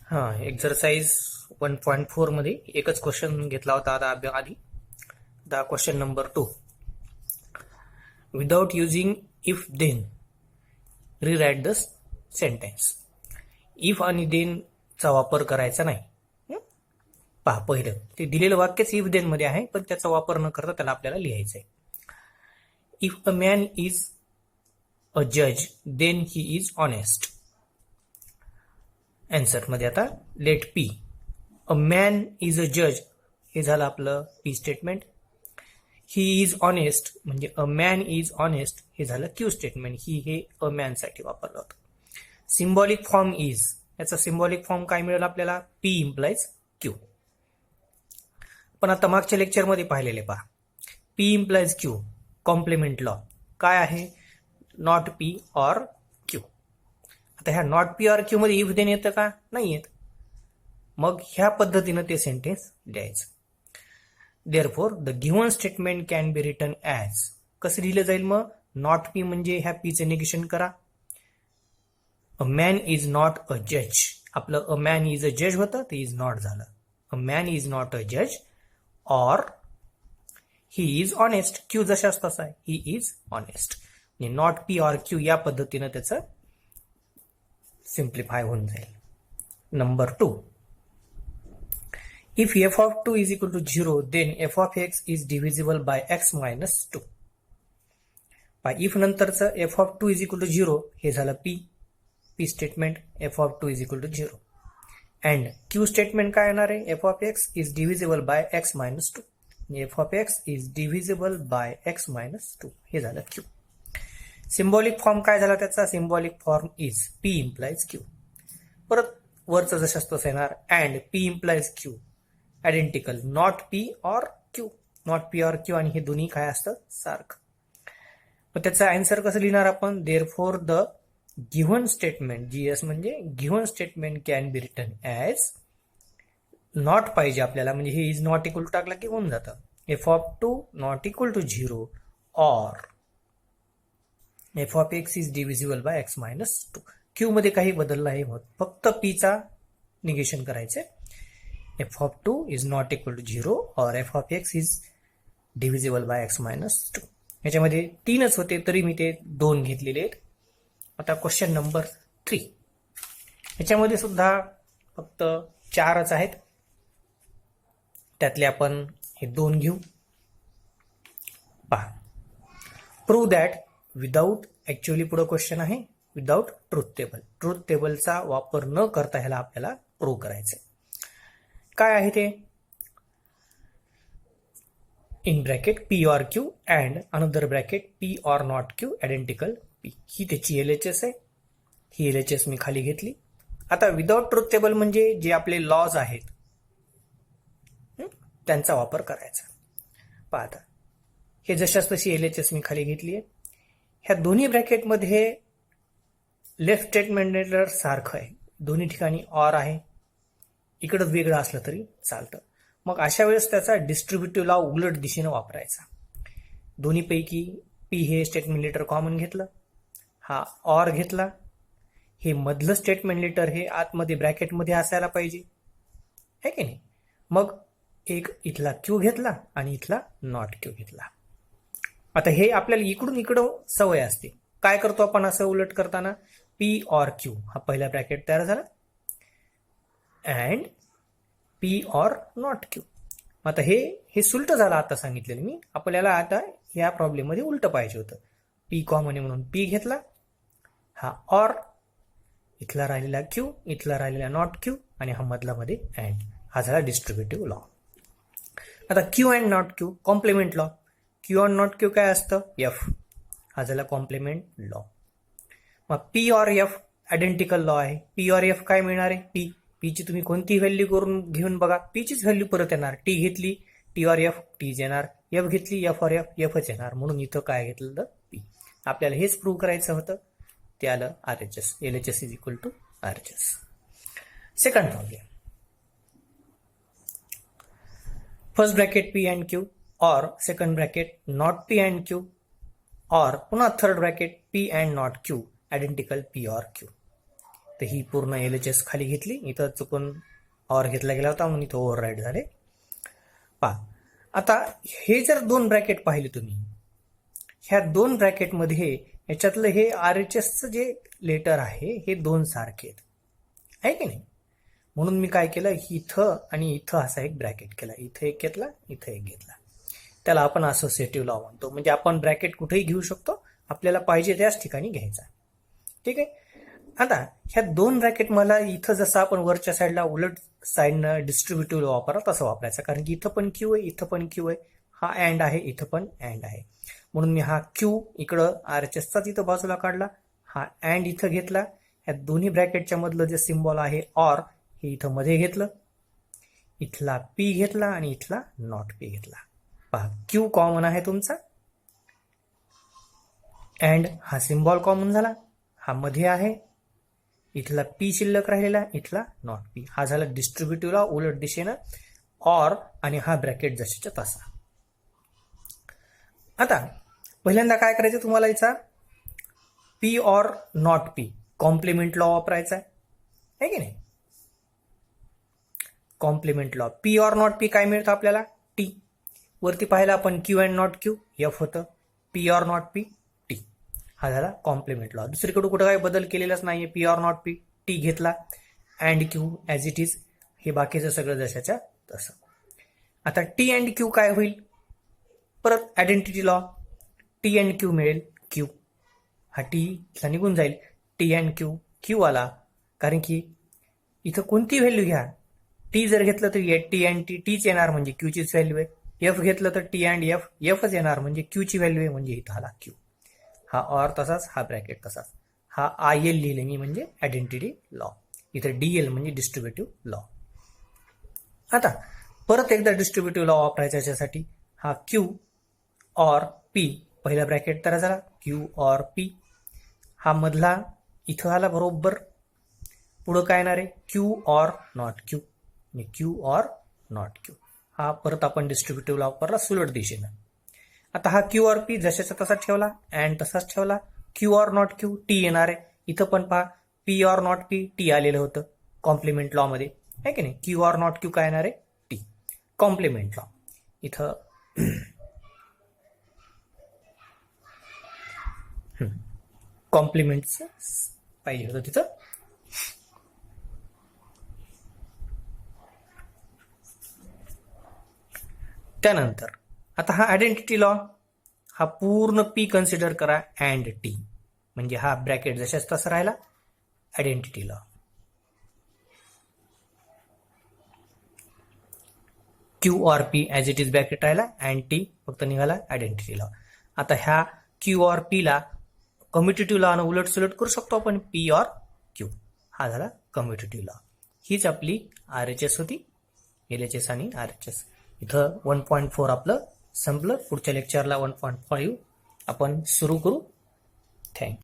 हां, एक्झरसाइज 1.4 मध्ये एकच क्वेश्चन घेतला होता आता आधी. The question number 2. Without using if then rewrite the sentence. If आणि देन चा वापर करायचा नाही. पहा, पहिलं ते दिलेलं वाक्यच इफ देन मध्ये आहे, पण त्याचा वापर न करता त्याला आपल्याला लिहायचं आहे. If a man is a जज then he is honest. Answer मध्ये आता let P. A man is a जज हे झालं आपलं P statement. He is honest म्हणजे अ मॅन इज ऑनेस्ट हे झालं क्यू स्टेटमेंट. ही हे अ मॅन साठी वापरलं होतं. सिम्बॉलिक फॉर्म इज, याचा सिम्बॉलिक फॉर्म काय मिळेल आपल्याला? P implies Q. पण आता मागच्या लेक्चरमध्ये पाहिलेले पहा, P implies Q complement law काय आहे? Not P or Q. आता ह्या नॉट पी ऑर क्यू मध्ये इफ देन येतं का? नाही येत. मग ह्या पद्धतीनं ते सेंटेन्स द्यायचं. Therefore the given statement can be written as. कसं लिहिलं जाईल मग? नॉट पी म्हणजे ह्या पीचं निगेशन करा. अ मॅन इज नॉट अ जज. आपलं अ मॅन इज अ जज होतं, ते इज नॉट झालं. A man is not a जज or he is honest. Q जशाच तसा आहे, he is honest. Not P or Q या पद्धतीनं त्याचं सिम्प्लिफाय होऊन जाईल. Number 2. If f of 2 is equal to 0, then f of x is divisible by x minus 2. if नंतरचं f of 2 is equal to 0 हे झालं p statement. f of 2 is equal to 0. and q statement काय येणार आहे? f of x is divisible by x minus 2. f of x is divisible by x minus 2 हे झालं q. Symbolic form काय झाला त्याचा? Symbolic form is p implies q. परत वरचं जशाच तसं येणार. and p implies q identical not P or Q. Not P or Q आणि हे दोन्ही काय असतं? सारखं. मग त्याचा आन्सर कसं लिहिणार आपण? Therefore the given statement, GS म्हणजे given statement can be written as. Not पाहिजे आपल्याला, म्हणजे हे इज नॉट इक्वल टू टाकला की होऊन जातं. F of 2 not equal to 0 or F of X is divisible by X minus 2. Q मध्ये काही बदल नाही होत, फक्त पीचा निगेशन करायचंय. f of 2 is not equal to 0 or f of x is divisible by x minus 2. याच्यामध्ये 3च होते तरी मी ते 2 घेतलेले आहेत. आता क्वेश्चन नंबर 3. याच्यामध्ये सुद्धा फक्त 4च आहेत, त्यातले आपण हे 2 घेऊ. पहा, प्रूव्ह दॅट विदाउट, ऍक्च्युअली पुढे क्वेश्चन आहे विदाउट ट्रूथ टेबल. ट्रूथ टेबलचा वापर न करता ह्याला आपल्याला प्रूव्ह करायचंय. काय आहे ते? In bracket P or Q and another bracket P or not Q identical P. ही त्याची LHS आहे. ही LHS मी खाली घेतली. आता विदाउट ट्रूथ टेबल म्हणजे जे आपले लॉज आहेत त्यांचा वापर करायचा. पहा आता हे जशाच तशी LHS मी खाली घेतली आहे. ह्या दोन्ही ब्रॅकेटमध्ये लेफ्ट स्टेटमेंट सारखं आहे, दोन्ही ठिकाणी ऑर आहे. इकडं वेगळं असलं तरी चालतं. मग अशा वेळेस त्याचा डिस्ट्रीब्युटिव्ह लॉ उलट दिशेनं वापरायचा. दोन्हीपैकी पी हे स्टेटमेंट लेटर कॉमन घेतलं, हा ऑर घेतला. हे मधलं स्टेटमेंट लेटर हे आतमध्ये ब्रॅकेटमध्ये असायला पाहिजे, है की नाही? मग एक इथला क्यू घेतला आणि इथला नॉट क्यू घेतला. आता हे आपल्याला इकडून इकडं सवय असते. काय करतो आपण असं उलट करताना? पी ऑर क्यू हा पहिला ब्रॅकेट तयार झाला and P or not Q. आता हे सुलट झालं आता सांगितलेलं मी. आपल्याला आता या प्रॉब्लेम मध्ये उलट पाहिजे होतं. पी कॉमन आहे म्हणून पी घेतला, हा ऑर, इथला राहिलेला क्यू, इथला राहिलेला नॉट क्यू आणि हा मधला मध्ये अँड. हा झाला डिस्ट्रीब्युटिव्ह लॉ. आता Q and not Q complement law. Q and not Q काय असतं? एफ. हा झाला कॉम्प्लिमेंट लॉ. मग P or F identical law आहे. पी ऑर एफ काय मिळणार आहे? पी. पीची तुम्ही कोणती व्हॅल्यू करून घेऊन बघा, पीचीच व्हॅल्यू परत येणार. टी घेतली टी ऑर एफ टीच येणार, एफ घेतली एफ ऑर एफ एफच येणार. म्हणून इथं काय घेतलं तर पी. आपल्याला हेच प्रूव्ह करायचं होतं, ते आलं RHS. LHS is equal to RHS. Second problem. First bracket P and Q or second bracket not P and Q or पुन्हा third bracket P and not Q identical P or Q. तर ही पूर्ण LHS खाली घेतली, इथं चुकून or घेतला गेला होता म्हणून इथं ओव्हरराईड झाले. पहा आता हे जर 2 ब्रॅकेट पाहिले तुम्ही, ह्या 2 ब्रॅकेटमध्ये याच्यातलं हे RHSचं जे लेटर आहे हे 2 सारखे आहेत, आहे की नाही. म्हणून मी काय केलं, इथं आणि इथं असा एक ब्रॅकेट केला, इथं एक घेतला, इथं एक घेतला. त्याला आपण असोसिएटिव्ह लॉ म्हणतो. म्हणजे आपण ब्रॅकेट कुठेही घेऊ शकतो, आपल्याला पाहिजे त्याच ठिकाणी घ्यायचा. ठीक आहे. आता ह्या 2 ब्रॅकेट मला इथं जसं आपण वरच्या साईडला उलट साईडनं डिस्ट्रीब्युटिव्ह लॉ वापरा तसं वापरायचं, कारण की इथं पण क्यू आहे, इथं पण क्यू आहे, हा अँड आहे, इथं पण अँड आहे. म्हणून मी हा क्यू इकडं RHSचाच इथं बाजूला काढला, हा अँड इथं घेतला. ह्या दोन्ही ब्रॅकेटच्या मधलं जे सिम्बॉल आहे ऑर हे इथं मध्ये घेतलं, इथला पी घेतला आणि इथला नॉट पी घेतला. पहा क्यू कॉमन आहे तुमचा, अँड हा सिम्बॉल कॉमन झाला, हा मध्ये आहे, इथला पी शिल्लक राहिलेला, इथला नॉट पी. हा झाला डिस्ट्रीब्युटिव्ह लॉ उलट दिशेनं, ऑर आणि हा ब्रॅकेट जशाच्या तसा. आता पहिल्यांदा काय करायचं तुम्हाला, याचा P or not P complement law वापरायचा आहे की नाही. Complement law P or not P काय मिळतं आपल्याला, टी. वरती पाहिलं आपण Q and not Q, F होतं, P or not P T. हा झाला कॉम्प्लिमेंट लॉ. दुसरीकडे कुठं काही बदल केलेलाच नाहीये, P or not P T घेतला, and Q as it is, हे बाकीचं सगळं जशाच्या तसं. आता टी अँड क्यू काय होईल, परत identity law, T and Q मिळेल क्यू, हा टी इथला निघून जाईल, टी अँड क्यू क्यू आला, कारण की इथं कोणती व्हॅल्यू घ्या, टी जर घेतलं तर टी अँड टी टीच येणार म्हणजे क्यूचीच व्हॅल्यू आहे, एफ घेतलं तर टी अँड एफ एफच येणार म्हणजे क्यूची व्हॅल्यू आहे, म्हणजे इथं आला क्यू. हा ऑर तसाच, हा ब्रॅकेट तसाच, हा IL लिहिले मी म्हणजे आयडेंटिटी लॉ, इथं DL म्हणजे डिस्ट्रीब्युटिव्ह लॉ. आता परत एकदा डिस्ट्रीब्युटिव्ह लॉ वापरायचा याच्यासाठी, हा क्यू ऑर पी पहिला ब्रॅकेट तयार झाला, क्यू ऑर पी, हा मधला इथं आला बरोबर, पुढं काय येणार आहे Q or not Q, Q or not Q. हा परत आपण डिस्ट्रीब्युटिव्ह लॉ वापरला सुलट दिशेनं. आता हा क्यू ऑर पी जशाचा तसा ठेवला, अँड तसाच ठेवला, Q or not Q T येणार आहे, इथं पण पहा P or not P T आलेलं होतं कॉम्प्लिमेंट लॉ मध्ये, आहे की नाही. क्यू ऑर नॉट क्यू काय येणार आहे टी, कॉम्प्लिमेंट लॉ. इथं कॉम्प्लिमेंटचं पाहिजे होतं तिथं. त्यानंतर आता हा आयडेंटिटी लॉ, हा पूर्ण पी कन्सिडर करा अँड टी, म्हणजे हा ब्रॅकेट जशाच तसा राहिला identity law. Q or P as it is bracket राहिला, अँड टी फक्त निघाला आयडेंटिटी लॉ. आता ह्या क्यू ऑर पी ला कम्युटेटिव्ह लॉ उलट सुलट करू शकतो आपण, पी ऑर क्यू, हा झाला कम्युटेटिव्ह लॉ. हीच आपली RHS होती, LHS आणि RHS. इथं 1.4 आपलं संपलं. पुढच्या लेक्चरला 1.5 आपण सुरू करू. थँक्यू.